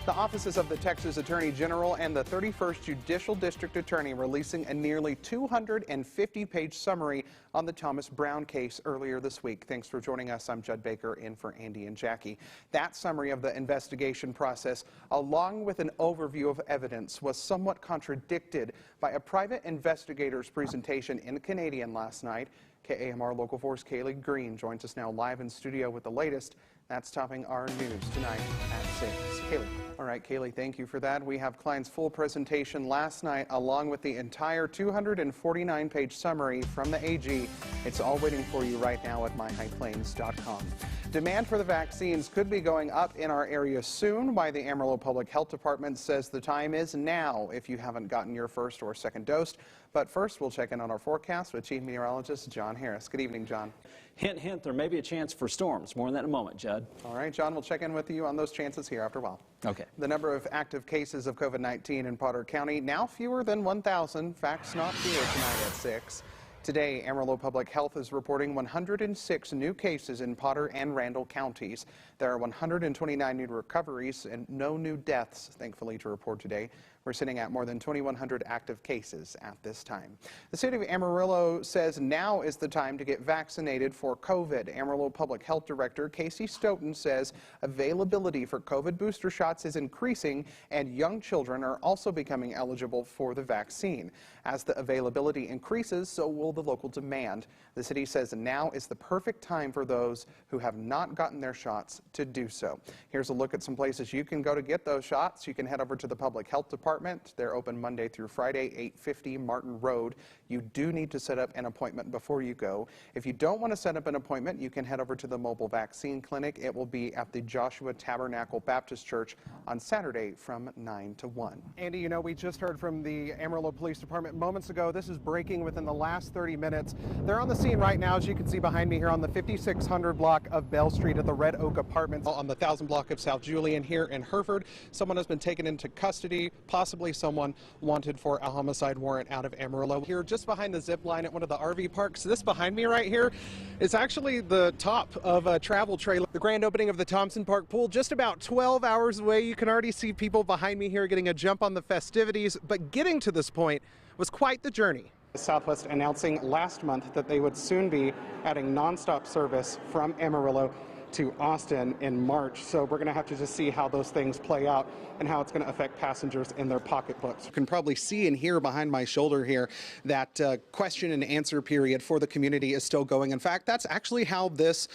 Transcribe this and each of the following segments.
The offices of the Texas Attorney General and the 31st Judicial District Attorney releasing a nearly 250-page summary on the Thomas Brown case earlier this week. Thanks for joining us. I'm Judd Baker in for Andy and Jackie. That summary of the investigation process, along with an overview of evidence, was somewhat contradicted by a private investigator's presentation in Canadian last night. KAMR Local 4's Kaylee Green joins us now live in studio with the latest. That's topping our news tonight at 6. Kaylee. All right, Kaylee, thank you for that. We have Klein's full presentation last night, along with the entire 249-page summary from the AG. It's all waiting for you right now at myhighplains.com. Demand for the vaccines could be going up in our area soon, why the Amarillo Public Health Department says the time is now if you haven't gotten your first or second dose. But first, we'll check in on our forecast with Chief Meteorologist John Harris. Good evening, John. Hint, hint, there may be a chance for storms. More on that in a moment, Judd. All right, John, we'll check in with you on those chances here after a while. Okay. The number of active cases of COVID-19 in Potter County, now fewer than 1,000. Facts not fewer tonight at 6. Today, Amarillo Public Health is reporting 106 new cases in Potter and Randall counties. There are 129 new recoveries and no new deaths, thankfully, to report today. We're sitting at more than 2,100 active cases at this time. The city of Amarillo says now is the time to get vaccinated for COVID. Amarillo Public Health Director Casey Stoughton says availability for COVID booster shots is increasing and young children are also becoming eligible for the vaccine. As the availability increases, so will the local demand. The city says now is the perfect time for those who have not gotten their shots to do so. Here's a look at some places you can go to get those shots. You can head over to the Public Health Department. They're open Monday through Friday, 850 Martin Road. You do need to set up an appointment before you go. If you don't want to set up an appointment, you can head over to the mobile vaccine clinic. It will be at the Joshua Tabernacle Baptist Church on Saturday from 9 to 1. Andy, you know, we just heard from the Amarillo Police Department moments ago. This is breaking within the last 30 minutes. They're on the scene right now, as you can see behind me here on the 5600 block of Bell Street at the Red Oak Apartments on the 1000 block of South Julian here in Hereford. Someone has been taken into custody, possibly someone wanted for a homicide warrant out of Amarillo. Here just behind the zip line at one of the RV parks, this behind me right here is actually the top of a travel trailer. The grand opening of the Thompson Park pool just about 12 hours away. You can already see people behind me here getting a jump on the festivities, but getting to this point was quite the journey. Southwest announcing last month that they would soon be adding nonstop service from Amarillo to Austin in March. So we're going to have to just see how those things play out and how it's going to affect passengers in their pocketbooks. You can probably see and hear behind my shoulder here that question and answer period for the community is still going. In fact, that's actually how this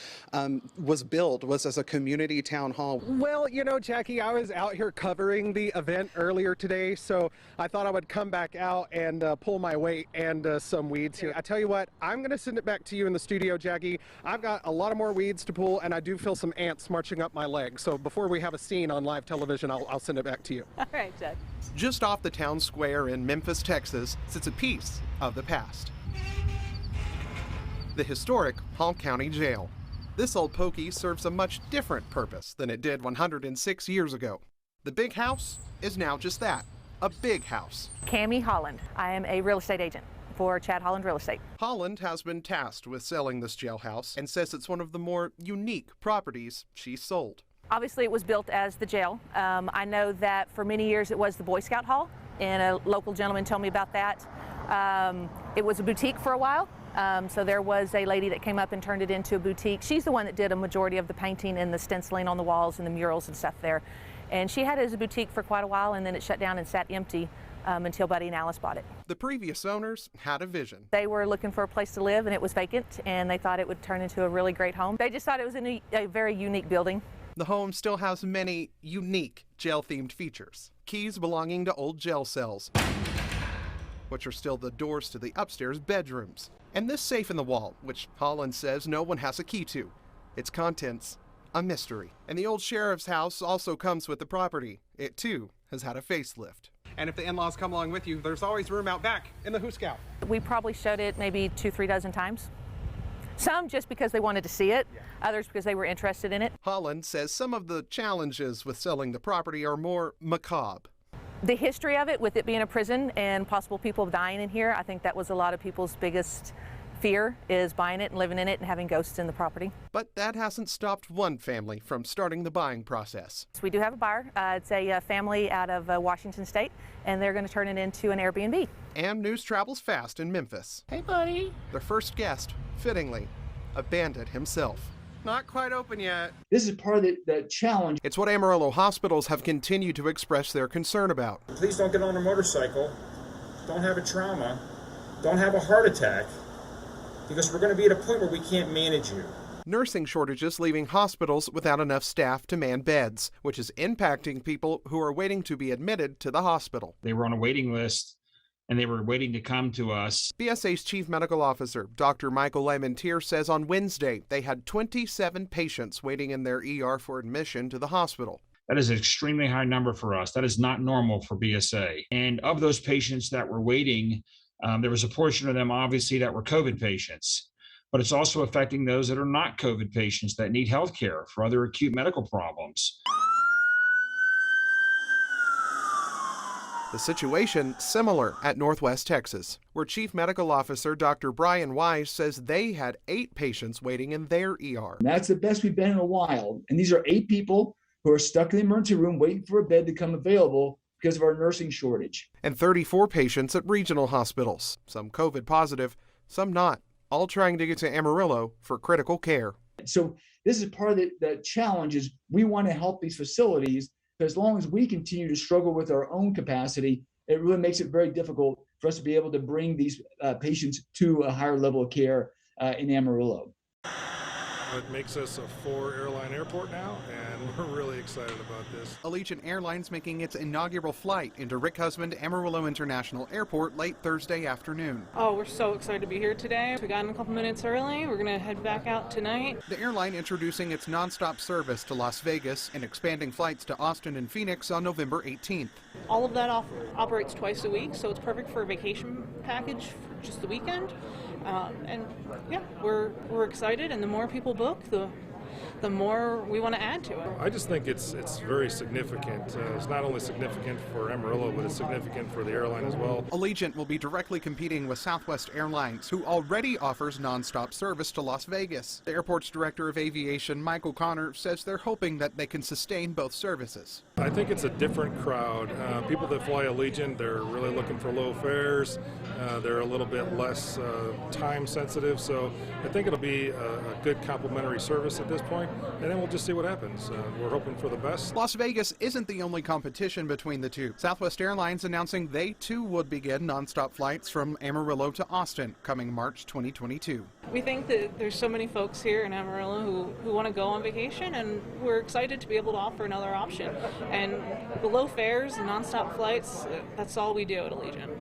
was billed, was as a community town hall. Well, you know, Jackie, I was out here covering the event earlier today, so I thought I would come back out and pull my weight and some weeds here. I tell you what, I'm going to send it back to you in the studio, Jackie. I've got a lot of more weeds to pull, and I do feel some ants marching up my legs. So before we have a scene on live television, I'll send it back to you. All right, Judd. Just off the town square in Memphis, Texas, sits a piece of the past. The historic Hall County Jail. This old pokey serves a much different purpose than it did 106 years ago. The big house is now just that, a big house. Cammie Holland. I am a real estate agent for Chad Holland Real Estate. Holland has been tasked with selling this jailhouse and says it's one of the more unique properties she's sold. Obviously, it was built as the jail. I know that for many years it was the Boy Scout Hall, and a local gentleman told me about that. It was a boutique for a while, so there was a lady that came up and turned it into a boutique. She's the one that did a majority of the painting and the stenciling on the walls and the murals and stuff there. And she had it as a boutique for quite a while, and then it shut down and sat empty until Buddy and Alice bought it. The previous owners had a vision. They were looking for a place to live, and it was vacant, and they thought it would turn into a really great home. They just thought it was a very unique building. The home still has many unique jail-themed features. Keys belonging to old jail cells, which are still the doors to the upstairs bedrooms. And this safe in the wall, which Holland says no one has a key to. Its contents, a mystery. And the old sheriff's house also comes with the property. It, too, has had a facelift. And if the in-laws come along with you, there's always room out back in the Who Scout. We probably showed it maybe 2-3 dozen times. Some just because they wanted to see it, others because they were interested in it. Holland says some of the challenges with selling the property are more macabre. The history of it, with it being a prison and possible people dying in here, I think that was a lot of people's biggest fear is buying it and living in it and having ghosts in the property. But that hasn't stopped one family from starting the buying process. So we do have a buyer. It's a family out of Washington State, and they're going to turn it into an Airbnb. And news travels fast in Memphis. Hey, buddy. Their first guest, fittingly, a bandit himself. Not quite open yet. This is part of the challenge. It's what Amarillo hospitals have continued to express their concern about. Please don't get on a motorcycle, don't have a trauma, don't have a heart attack, because we're going to be at a point where we can't manage you. Nursing shortages leaving hospitals without enough staff to man beds, which is impacting people who are waiting to be admitted to the hospital. They were on a waiting list and they were waiting to come to us. BSA's chief medical officer, Dr. Michael Lamentier, says on Wednesday they had 27 patients waiting in their ER for admission to the hospital. That is an extremely high number for us. That is not normal for BSA. And of those patients that were waiting, there was a portion of them, obviously, that were COVID patients. But it's also affecting those that are not COVID patients that need health care for other acute medical problems. The situation similar at Northwest Texas, where Chief Medical Officer Dr. Brian Wise says they had 8 patients waiting in their ER. That's the best we've been in a while. And these are 8 people who are stuck in the emergency room waiting for a bed to come available because of our nursing shortage. And 34 patients at regional hospitals, some COVID positive, some not, all trying to get to Amarillo for critical care. So this is part of the challenge is we want to help these facilities, but as long as we continue to struggle with our own capacity, it really makes it very difficult for us to be able to bring these patients to a higher level of care in Amarillo. It makes us a 4-airline airport now, and we're really excited about this. Allegiant Airlines making its inaugural flight into Rick Husband Amarillo International Airport late Thursday afternoon. Oh, we're so excited to be here today. We got in a couple minutes early. We're going to head back out tonight. The airline introducing its nonstop service to Las Vegas and expanding flights to Austin and Phoenix on November 18th. All of that operates twice a week, so it's perfect for a vacation package for just the weekend. And yeah, we're excited, and the more people book, the more we want to add to it. I just think it's very significant. It's not only significant for Amarillo, but it's significant for the airline as well. Allegiant will be directly competing with Southwest Airlines, who already offers nonstop service to Las Vegas. The airport's director of aviation, Michael Connor, says they're hoping that they can sustain both services. I think it's a different crowd. People that fly Allegiant, they're really looking for low fares. They're a little bit less time sensitive, so I think it'll be a good complimentary service at this point, and then we'll just see what happens. We're hoping for the best. Las Vegas isn't the only competition between the two. Southwest Airlines announcing they too would begin nonstop flights from Amarillo to Austin coming March 2022. We think that there's so many folks here in Amarillo who want to go on vacation, and we're excited to be able to offer another option. And the low fares and nonstop flights, that's all we do at Allegiant.